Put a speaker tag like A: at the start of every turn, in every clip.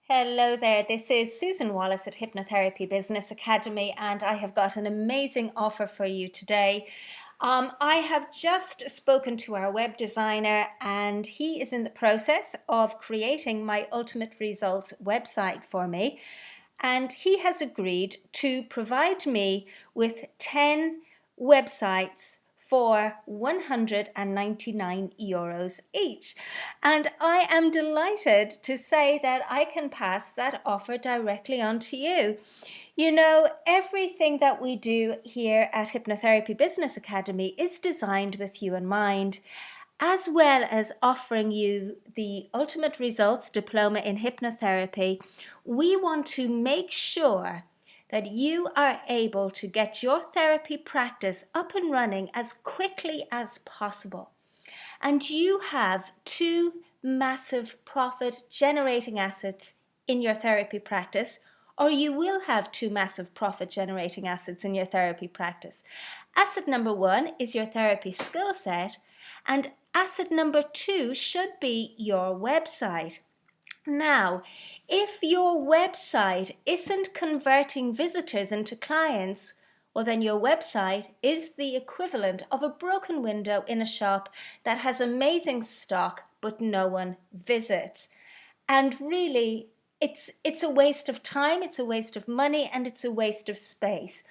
A: Hello there, this is Susan Wallace at Hypnotherapy Business Academy, and I have got an amazing offer for you today. I have just spoken to our web designer, and he is in the process of creating my Ultimate Results website for me. And he has agreed to provide me with 10 websites for €199 each. And I am delighted to say that I can pass that offer directly on to you. You know, everything that we do here at Hypnotherapy Business Academy is designed with you in mind, as well as offering you the Ultimate Results Diploma in Hypnotherapy. We want to make sure that you are able to get your therapy practice up and running as quickly as possible. And you have two massive profit generating assets in your therapy practice, or you will have two massive profit generating assets in your therapy practice. Asset number one is your therapy skill set, and asset number two should be your website. Now, if your website isn't converting visitors into clients, well, then your website is the equivalent of a broken window in a shop that has amazing stock but no one visits. And really, it's a waste of time, it's a waste of money, and it's a waste of space.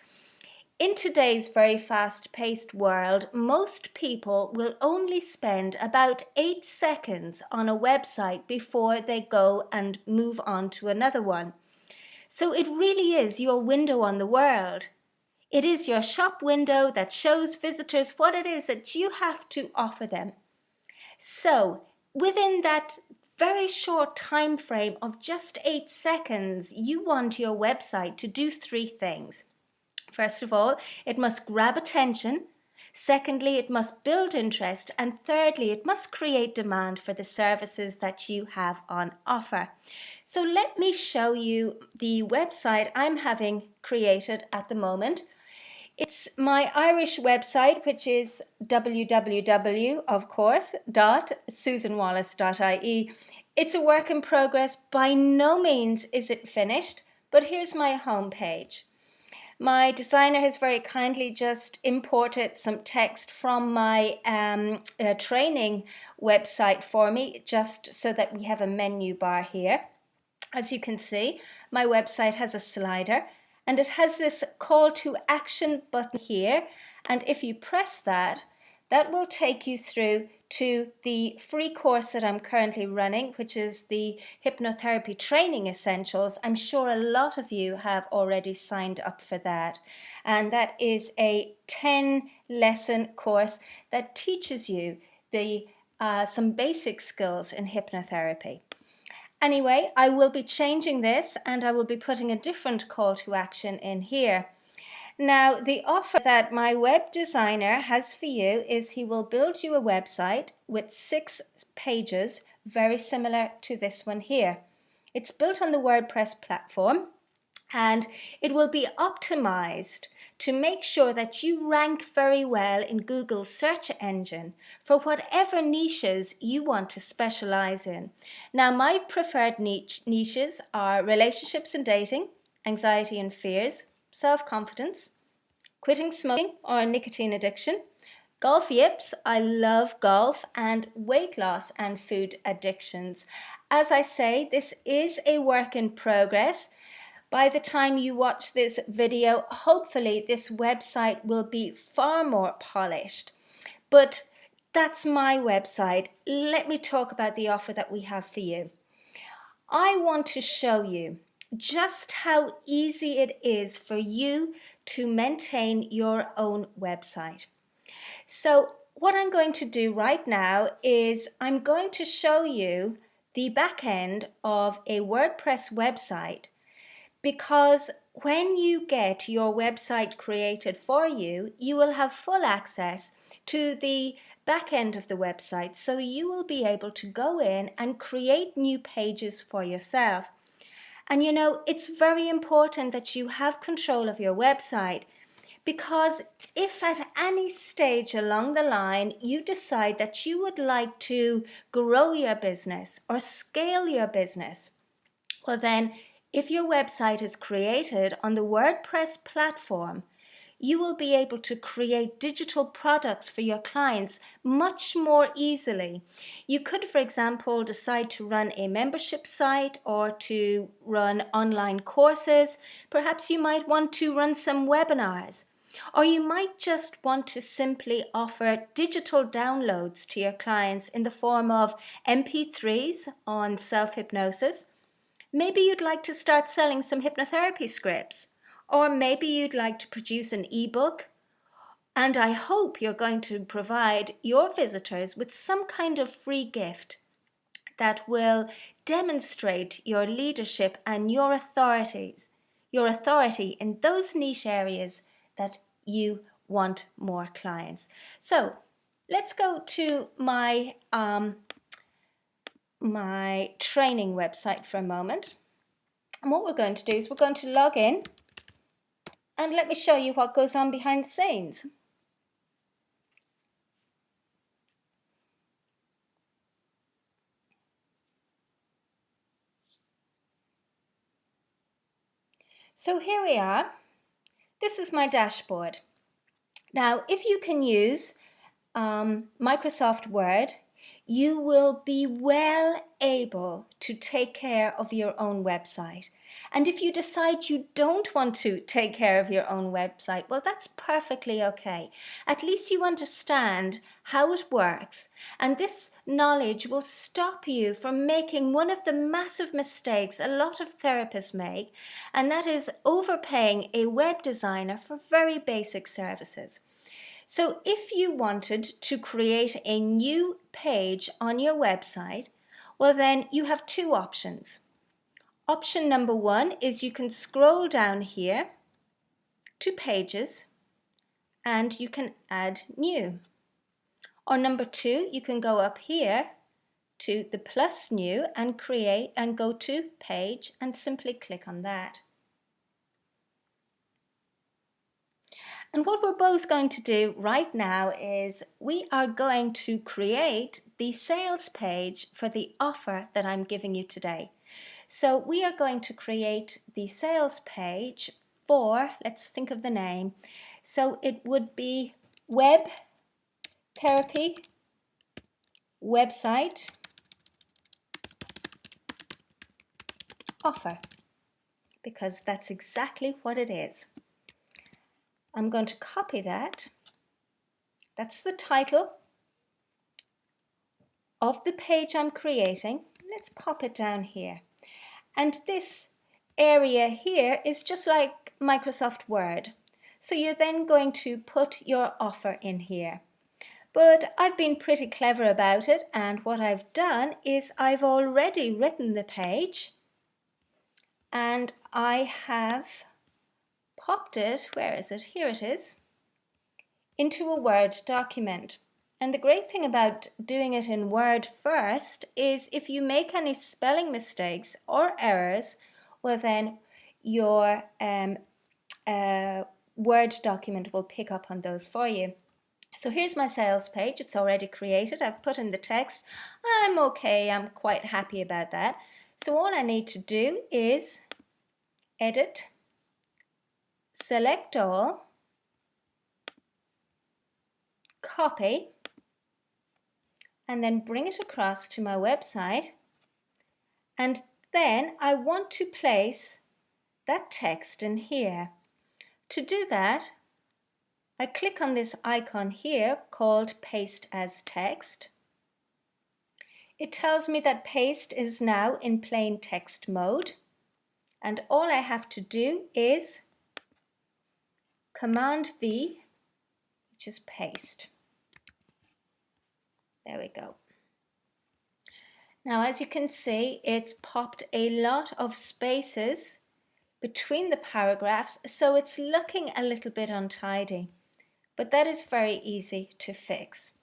A: In today's very fast-paced world, most people will only spend about 8 seconds on a website before they go and move on to another one. So it really is your window on the world. It is your shop window that shows visitors what it is that you have to offer them. So within that very short time frame of just 8 seconds, you want your website to do 3 things. First of all, it must grab attention. Secondly, it must build interest. And thirdly, it must create demand for the services that you have on offer. So let me show you the website I'm having created at the moment. It's my Irish website, which is www, of course, .susanwallace.ie. It's a work in progress. By no means is it finished, but here's my homepage. My designer has very kindly just imported some text from my training website for me, just so that we have a menu bar here. As you can see, my website has a slider, and it has this call to action button here, and if you press that, that will take you through to the free course that I'm currently running, which is the Hypnotherapy Training Essentials. I'm sure a lot of you have already signed up for that. And that is a 10-lesson course that teaches you some basic skills in hypnotherapy. Anyway, I will be changing this, and I will be putting a different call to action in here. Now, the offer that my web designer has for you is he will build you a website with 6 pages, very similar to this one here. It's built on the WordPress platform, and it will be optimized to make sure that you rank very well in Google's search engine for whatever niches you want to specialize in. Now, my preferred niches are relationships and dating, anxiety and fears, self-confidence, quitting smoking or nicotine addiction, golf yips, I love golf, and weight loss and food addictions. As I say, this is a work in progress. By the time you watch this video, hopefully this website will be far more polished. But that's my website. Let me talk about the offer that we have for you. I want to show you just how easy it is for you to maintain your own website. So what I'm going to do right now is I'm going to show you the back end of a WordPress website, because when you get your website created for you, you will have full access to the back end of the website, so you will be able to go in and create new pages for yourself. And you know, it's very important that you have control of your website, because if at any stage along the line you decide that you would like to grow your business or scale your business, Well then, if your website is created on the WordPress platform, you will be able to create digital products for your clients much more easily. You could, for example, decide to run a membership site or to run online courses. Perhaps you might want to run some webinars. Or you might just want to simply offer digital downloads to your clients in the form of MP3s on self-hypnosis. Maybe you'd like to start selling some hypnotherapy scripts, or maybe you'd like to produce an ebook. And I hope you're going to provide your visitors with some kind of free gift that will demonstrate your leadership and your authority in those niche areas that you want more clients. So let's go to my training website for a moment. And what we're going to do is we're going to log in and let me show you what goes on behind the scenes. So here we are. This is my dashboard. Now, if you can use Microsoft Word, you will be well able to take care of your own website. And if you decide you don't want to take care of your own website, well, that's perfectly okay. At least you understand how it works, and this knowledge will stop you from making one of the massive mistakes a lot of therapists make, and that is overpaying a web designer for very basic services. So if you wanted to create a new page on your website, well then you have two options. Option number one is you can scroll down here to Pages and you can add New. Or number two, you can go up here to the plus New and create and go to Page and simply click on that. And what we're both going to do right now is we are going to create the sales page for the offer that I'm giving you today. So we are going to create the sales page for, let's think of the name. So it would be Web Therapy Website Offer, because that's exactly what it is. I'm going to copy that. That's the title of the page I'm creating. Let's pop it down here. And this area here is just like Microsoft Word. So you're then going to put your offer in here. But I've been pretty clever about it, and what I've done is I've already written the page and I have popped it, where is it? Here it is, into a Word document. And the great thing about doing it in Word first is if you make any spelling mistakes or errors, well then your Word document will pick up on those for you. So here's my sales page. It's already created. I've put in the text. I'm okay. I'm quite happy about that. So all I need to do is edit, select all, copy, and then bring it across to my website. And then I want to place that text in here. To do that, I click on this icon here called Paste as Text. It tells me that paste is now in plain text mode, and all I have to do is Command V, which is paste. There we go. Now, as you can see, it's popped a lot of spaces between the paragraphs, so it's looking a little bit untidy, but that is very easy to fix.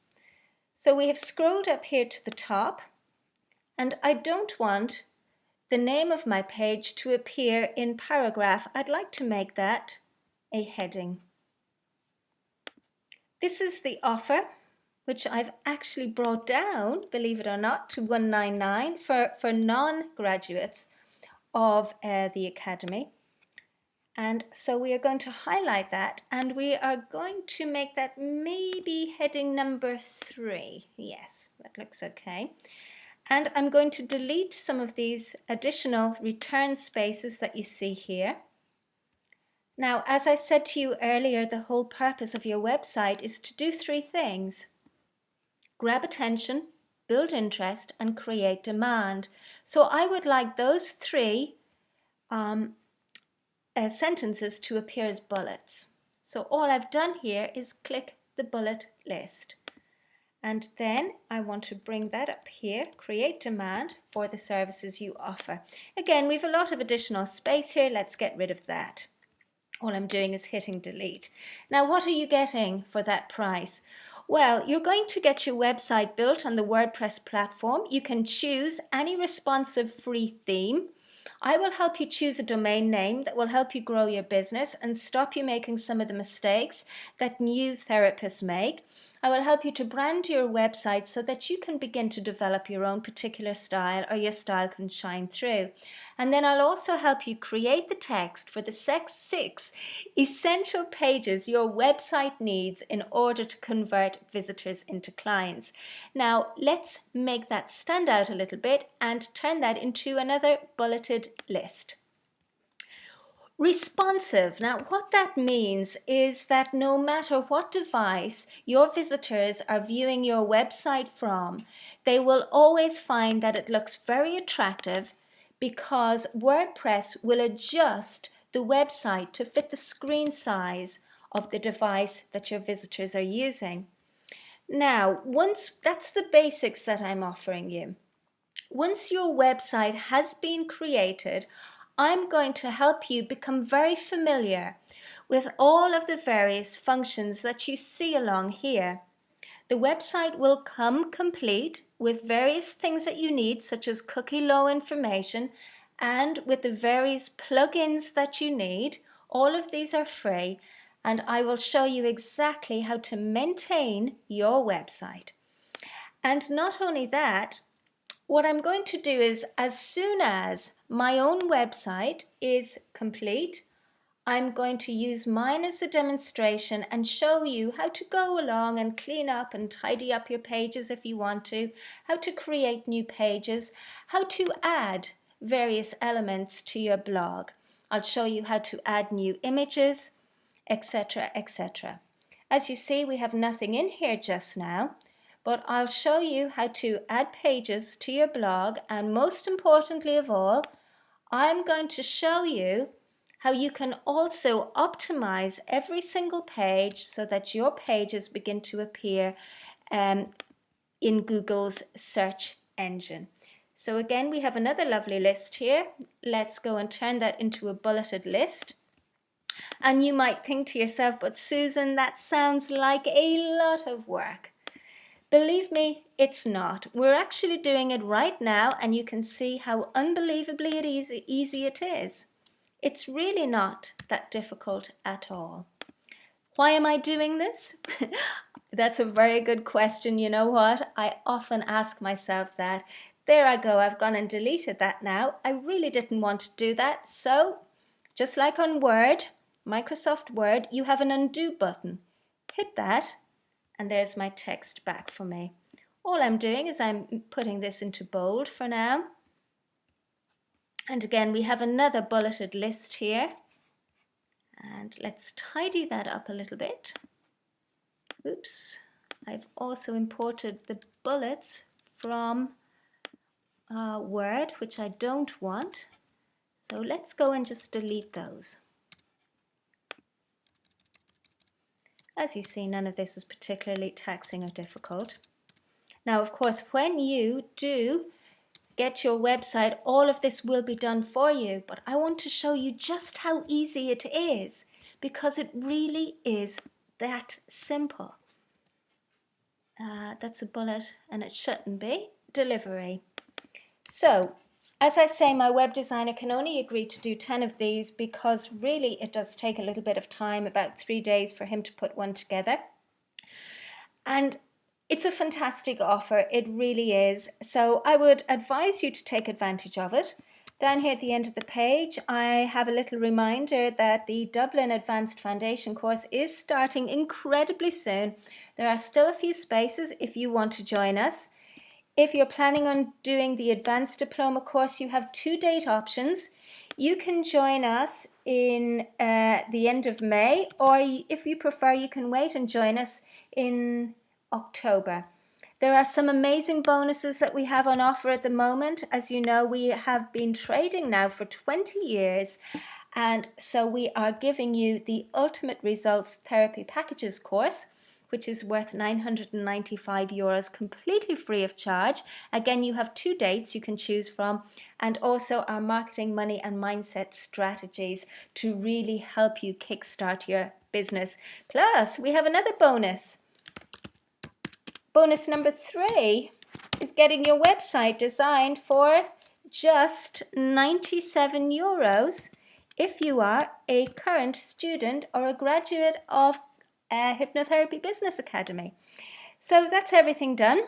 A: So we have scrolled up here to the top, and I don't want the name of my page to appear in paragraph. I'd like to make that a heading. This is the offer, which I've actually brought down, believe it or not, to $199 for non-graduates. of the Academy. And so we are going to highlight that, and we are going to make that maybe heading number 3. Yes, that looks okay. And I'm going to delete some of these additional return spaces that you see here. Now, as I said to you earlier, the whole purpose of your website is to do 3 things. Grab attention, build interest, and create demand. So I would like those 3 sentences to appear as bullets. So all I've done here is click the bullet list. And then I want to bring that up here, create demand for the services you offer. Again, we have a lot of additional space here. Let's get rid of that. All I'm doing is hitting delete. Now, what are you getting for that price? Well, you're going to get your website built on the WordPress platform. You can choose any responsive free theme. I will help you choose a domain name that will help you grow your business and stop you making some of the mistakes that new therapists make. I will help you to brand your website so that you can begin to develop your own particular style, or your style can shine through. And then I'll also help you create the text for the 6 essential pages your website needs in order to convert visitors into clients. Now, let's make that stand out a little bit and turn that into another bulleted list. Responsive. Now, what that means is that no matter what device your visitors are viewing your website from, they will always find that it looks very attractive, because WordPress will adjust the website to fit the screen size of the device that your visitors are using. Now, that's the basics that I'm offering you. Once your website has been created, I'm going to help you become very familiar with all of the various functions that you see along here. The website will come complete with various things that you need, such as cookie low information, and with the various plugins that you need. All of these are free, and I will show you exactly how to maintain your website. And not only that, what I'm going to do is, as soon as my own website is complete, I'm going to use mine as a demonstration and show you how to go along and clean up and tidy up your pages if you want to, how to create new pages, how to add various elements to your blog. I'll show you how to add new images, etc., etc. As you see, we have nothing in here just now, but I'll show you how to add pages to your blog, and most importantly of all, I'm going to show you how you can also optimize every single page so that your pages begin to appear in Google's search engine. So again, we have another lovely list here. Let's go and turn that into a bulleted list. And you might think to yourself, but Susan, that sounds like a lot of work. Believe me, it's not. We're actually doing it right now, and you can see how unbelievably easy it is. It's really not that difficult at all. Why am I doing this? That's a very good question. You know what? I often ask myself that. There I go, I've gone and deleted that now. I really didn't want to do that. So, just like on Word, Microsoft Word, you have an undo button. Hit that, and there's my text back for me. All I'm doing is I'm putting this into bold for now. And again, we have another bulleted list here. And let's tidy that up a little bit. Oops, I've also imported the bullets from Word, which I don't want. So let's go and just delete those. As you see, none of this is particularly taxing or difficult. Now, of course, when you do get your website, all of this will be done for you, but I want to show you just how easy it is, because it really is that simple. That's a bullet, and it shouldn't be. Delivery. So, as I say, my web designer can only agree to do 10 of these because really it does take a little bit of time, about 3 days for him to put one together. And it's a fantastic offer, it really is. So I would advise you to take advantage of it. Down here at the end of the page, I have a little reminder that the Dublin Advanced Foundation course is starting incredibly soon. There are still a few spaces if you want to join us. If you're planning on doing the Advanced Diploma course, you have 2 date options. You can join us in the end of May, or if you prefer, you can wait and join us in October. There are some amazing bonuses that we have on offer at the moment. As you know, we have been trading now for 20 years, and so we are giving you the Ultimate Results Therapy Packages course, which is worth €995, completely free of charge. Again, you have 2 dates you can choose from, and also our marketing, money and mindset strategies to really help you kickstart your business. Plus, we have another bonus. Bonus number 3 is getting your website designed for just €97 if you are a current student or a graduate of Hypnotherapy Business Academy. So that's everything done.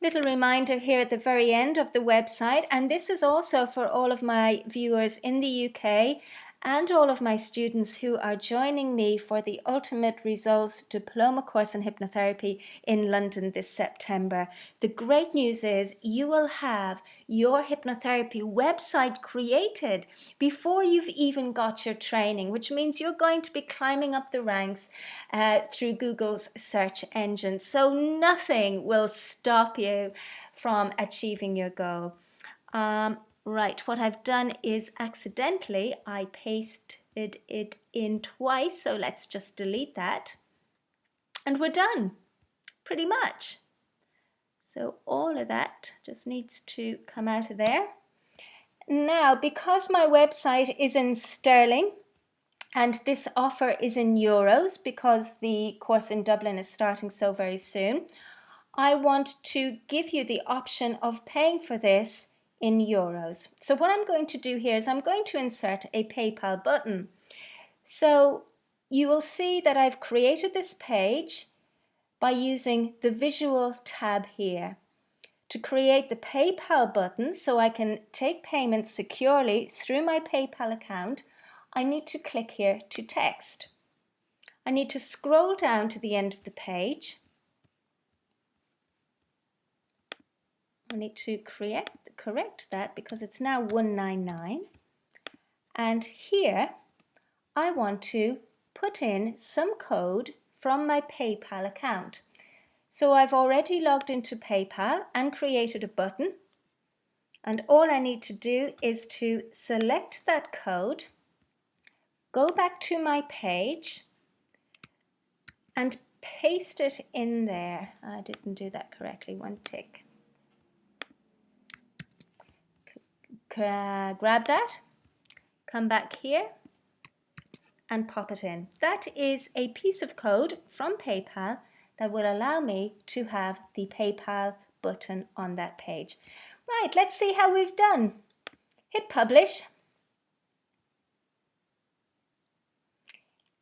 A: Little reminder here at the very end of the website, and this is also for all of my viewers in the UK and all of my students who are joining me for the Ultimate Results Diploma course in Hypnotherapy in London this September. The great news is you will have your hypnotherapy website created before you've even got your training, which means you're going to be climbing up the ranks through Google's search engine. So nothing will stop you from achieving your goal. Right, what I've done is accidentally I pasted it in twice, so let's just delete that. And we're done, pretty much. So all of that just needs to come out of there. Now, because my website is in sterling and this offer is in euros because the course in Dublin is starting so very soon, I want to give you the option of paying for this in euros. So what I'm going to do here is I'm going to insert a PayPal button. So you will see that I've created this page by using the visual tab here. To create the PayPal button so I can take payments securely through my PayPal account, I need to click here to text. I need to scroll down to the end of the page. I need to correct that because it's now 199. And here I want to put in some code from my PayPal account. So I've already logged into PayPal and created a button. And all I need to do is to select that code, go back to my page and paste it in there. I didn't do that correctly, one tick. Grab that, come back here and pop it in. That is a piece of code from PayPal that will allow me to have the PayPal button on that page. Right, let's see how we've done. Hit publish.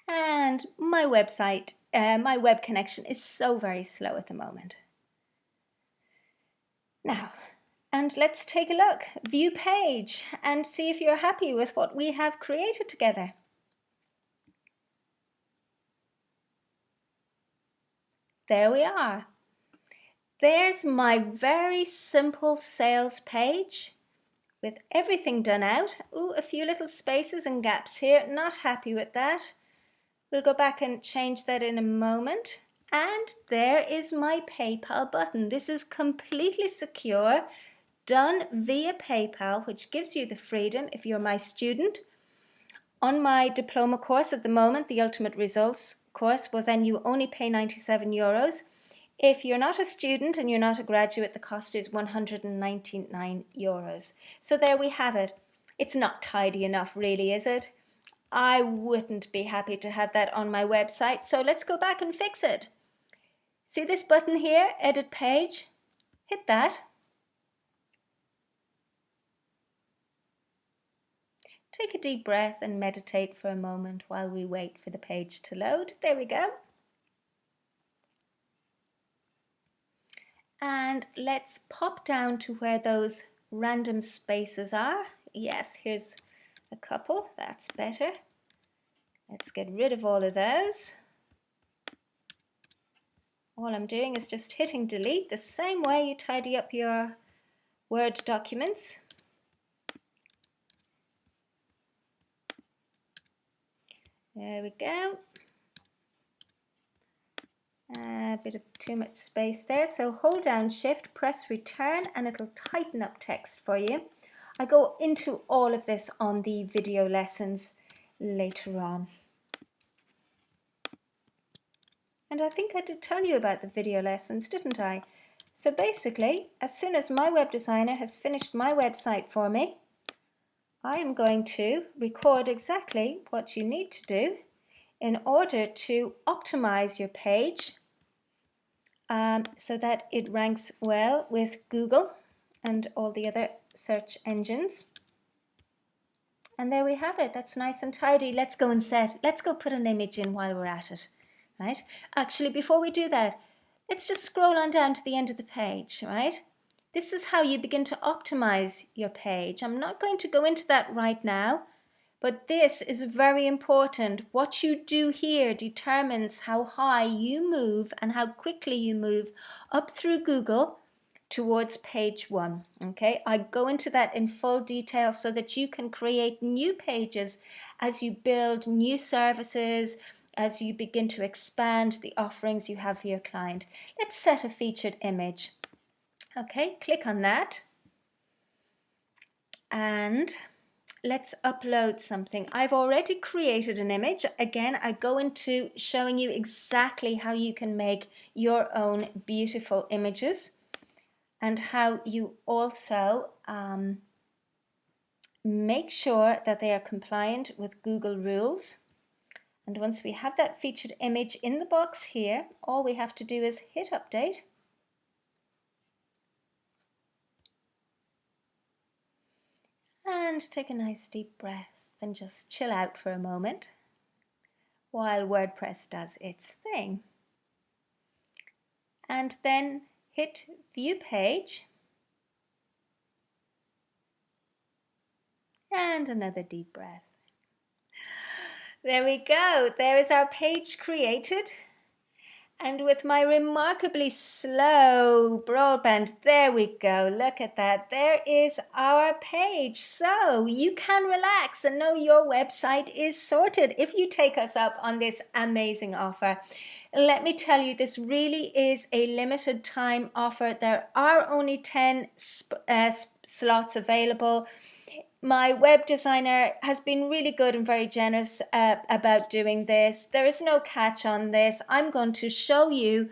A: And my website, my web connection is so very slow at the moment. Now, and let's take a look, view page, and see if you're happy with what we have created together. There we are. There's my very simple sales page with everything done out. Ooh, a few little spaces and gaps here, not happy with that. We'll go back and change that in a moment. And there is my PayPal button. This is completely secure, done via PayPal, which gives you the freedom if you're my student. On my diploma course at the moment, the Ultimate Results course, well then you only pay €97. If you're not a student and you're not a graduate, the cost is €199. So there we have it. It's not tidy enough really, is it? I wouldn't be happy to have that on my website, so let's go back and fix it. See this button here, edit page? Hit that. Take a deep breath and meditate for a moment while we wait for the page to load. There we go. And let's pop down to where those random spaces are. Yes, here's a couple, that's better. Let's get rid of all of those. All I'm doing is just hitting delete the same way you tidy up your Word documents. There we go. A bit of too much space there, so hold down Shift, press return, and it'll tighten up text for you. I go into all of this on the video lessons later on. And I think I did tell you about the video lessons, didn't I? So basically, as soon as my web designer has finished my website for me, I am going to record exactly what you need to do in order to optimize your page so that it ranks well with Google and all the other search engines. And there we have it. That's nice and tidy. Let's go put an image in while we're at it, right? Actually, before we do that, let's just scroll on down to the end of the page, right? This is how you begin to optimize your page. I'm not going to go into that right now, but this is very important. What you do here determines how high you move and how quickly you move up through Google towards page 1. Okay, I go into that in full detail so that you can create new pages as you build new services, as you begin to expand the offerings you have for your client. Let's set a featured image. Okay, click on that and let's upload something. I've already created an image. Again, I go into showing you exactly how you can make your own beautiful images and how you also make sure that they are compliant with Google rules. And once we have that featured image in the box here, all we have to do is hit update. And take a nice deep breath and just chill out for a moment while WordPress does its thing. And then hit View Page. And another deep breath. There we go. There is our page created. And with my remarkably slow broadband, there we go, look at that, there is our page. So you can relax and know your website is sorted if you take us up on this amazing offer. Let me tell you, this really is a limited time offer. There are only 10 slots available. My web designer has been really good and very generous about doing this. There is no catch on this. I'm going to show you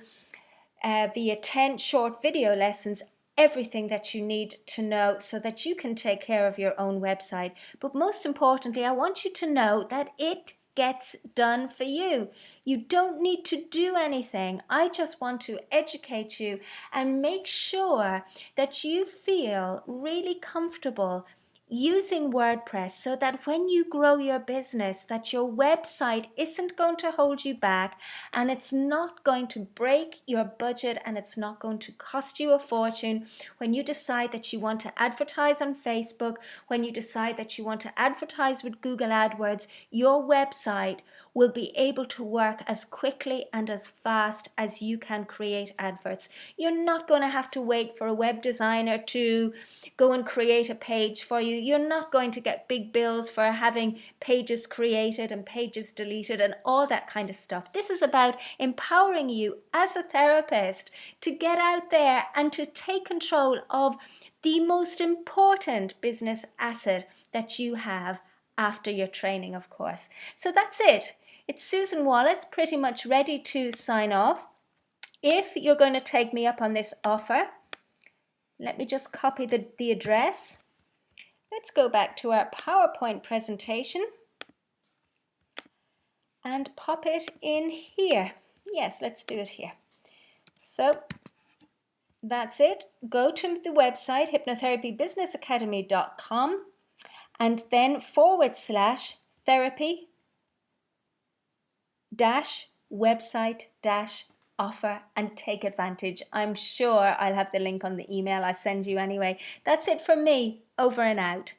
A: via 10 short video lessons everything that you need to know so that you can take care of your own website. But most importantly, I want you to know that it gets done for you. You don't need to do anything. I just want to educate you and make sure that you feel really comfortable using WordPress so that when you grow your business, that your website isn't going to hold you back and it's not going to break your budget and it's not going to cost you a fortune when you decide that you want to advertise on Facebook, when you decide that you want to advertise with Google AdWords. Your website will be able to work as quickly and as fast as you can create adverts. You're not going to have to wait for a web designer to go and create a page for you. You're not going to get big bills for having pages created and pages deleted and all that kind of stuff. This is about empowering you as a therapist to get out there and to take control of the most important business asset that you have after your training, of course. So that's it. It's Susan Wallace, pretty much ready to sign off. If you're going to take me up on this offer, let me just copy the address. Let's go back to our PowerPoint presentation and pop it in here. Yes, let's do it here. So that's it. Go to the website hypnotherapybusinessacademy.com and then /therapy-website offer and take advantage. I'm sure I'll have the link on the email I send you anyway. That's it from me. Over and out.